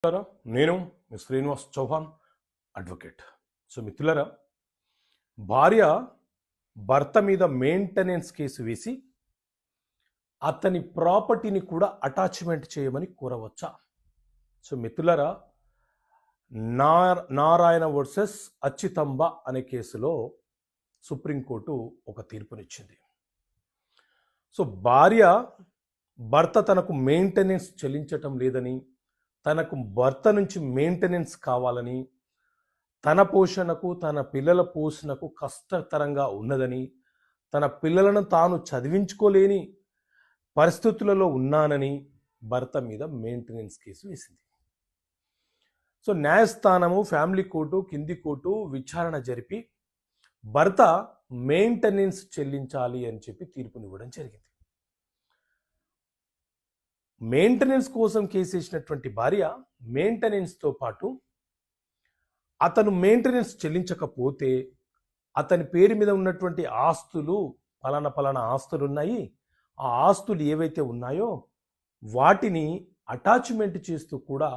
మిత్రులారా, నేను మీ Srinivas Chauhan advocate. So మిత్రులారా, భార్య భర్త మీద మెయింటెనెన్స్ కేసు వేసి అతని ప్రాపర్టీని కూడా అటాచ్మెంట్ చేయమని కోరవచ్చా? సో మిత్రులారా, నారాయణ వర్సెస్ అచ్యుతంబ అనే కేసులో సుప్రీంకోర్టు ఒక తీర్పునిచ్చింది. సో భార్య భర్త తనకు మెయింటెనెన్స్ చెల్లించటం లేదని, తనకు భర్త నుంచి మెయింటెనెన్స్ కావాలని, తన పోషణకు తన పిల్లల పోషణకు కష్టతరంగా ఉన్నదని, తన పిల్లలను తాను చదివించుకోలేని పరిస్థితులలో ఉన్నానని భర్త మీద మెయింటెనెన్స్ కేసు వేసింది. సో న్యాయస్థానము, ఫ్యామిలీ కోర్టు, కింది కోర్టు విచారణ జరిపి భర్త మెయింటెనెన్స్ చెల్లించాలి అని చెప్పి తీర్పునివ్వడం జరిగింది. మెయింటెనెన్స్ కోసం కేసేసినటువంటి భార్య మెయింటెనెన్స్తో పాటు అతను మెయింటెనెన్స్ చెల్లించకపోతే అతని పేరు మీద ఉన్నటువంటి ఆస్తులు, పలానా ఆస్తులు ఉన్నాయి, ఆ ఆస్తులు ఏవైతే ఉన్నాయో వాటిని అటాచ్మెంట్ చేస్తూ కూడా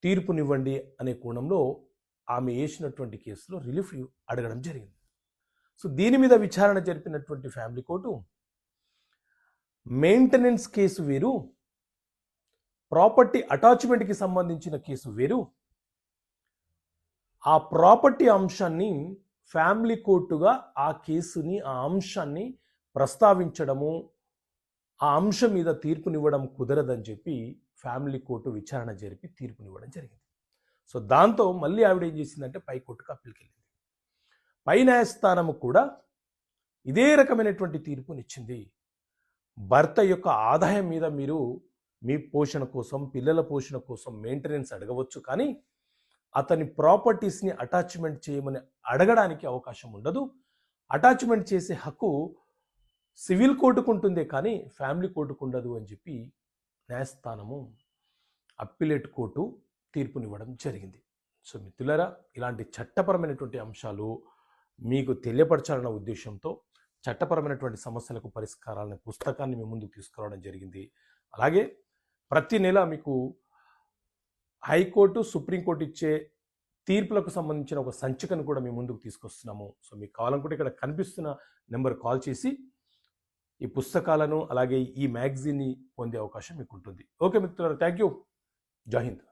తీర్పునివ్వండి అనే కోణంలో ఆమె వేసినటువంటి కేసులో రిలీఫ్ అడగడం జరిగింది. సో దీని మీద విచారణ జరిపినటువంటి ఫ్యామిలీ కోర్టు మెయింటెనెన్స్ కేసు వేరు, ప్రాపర్టీ అటాచ్మెంట్కి సంబంధించిన కేసు వేరు, ఆ ప్రాపర్టీ అంశాన్ని ఫ్యామిలీ కోర్టుగా ఆ కేసుని, ఆ అంశాన్ని ప్రస్తావించడము, ఆ అంశం మీద తీర్పునివ్వడం కుదరదని చెప్పి ఫ్యామిలీ కోర్టు విచారణ జరిపి తీర్పునివ్వడం జరిగింది. సో దాంతో మళ్ళీ ఆవిడ ఏం చేసిందంటే పై కోర్టుకు అప్పీల్కి వెళ్ళింది. పై న్యాయస్థానము కూడా ఇదే రకమైనటువంటి తీర్పునిచ్చింది. భర్త యొక్క ఆదాయం మీద మీరు మీ పోషణ కోసం, పిల్లల పోషణ కోసం మెయింటెనెన్స్ అడగవచ్చు, కానీ అతని ప్రాపర్టీస్ని అటాచ్మెంట్ చేయమని అడగడానికి అవకాశం ఉండదు. అటాచ్మెంట్ చేసే హక్కు సివిల్ కోర్టుకు ఉంటుందే కానీ ఫ్యామిలీ కోర్టుకు ఉండదు అని చెప్పి న్యాయస్థానము, అప్పీలేట్ కోర్టు తీర్పునివ్వడం జరిగింది. సో మిత్రులారా, ఇలాంటి చట్టపరమైనటువంటి అంశాలు మీకు తెలియపరచాలన్న ఉద్దేశంతో చట్టపరమైనటువంటి సమస్యలకు పరిష్కారాలనే పుస్తకాన్ని మీ ముందుకు తీసుకురావడం జరిగింది. అలాగే ప్రతి నెల మీకు హైకోర్టు, సుప్రీంకోర్టు ఇచ్చే తీర్పులకు సంబంధించిన ఒక సంచికను కూడా మీ ముందుకు తీసుకొస్తున్నాము. సో మీకు కావాలనుకుంటే ఇక్కడ కనిపిస్తున్న నెంబర్ కాల్ చేసి ఈ పుస్తకాలను అలాగే ఈ మ్యాగజైన్ని పొందే అవకాశం మీకు ఉంటుంది. ఓకే మిత్రులారా, థ్యాంక్ యూ. జై హింద్.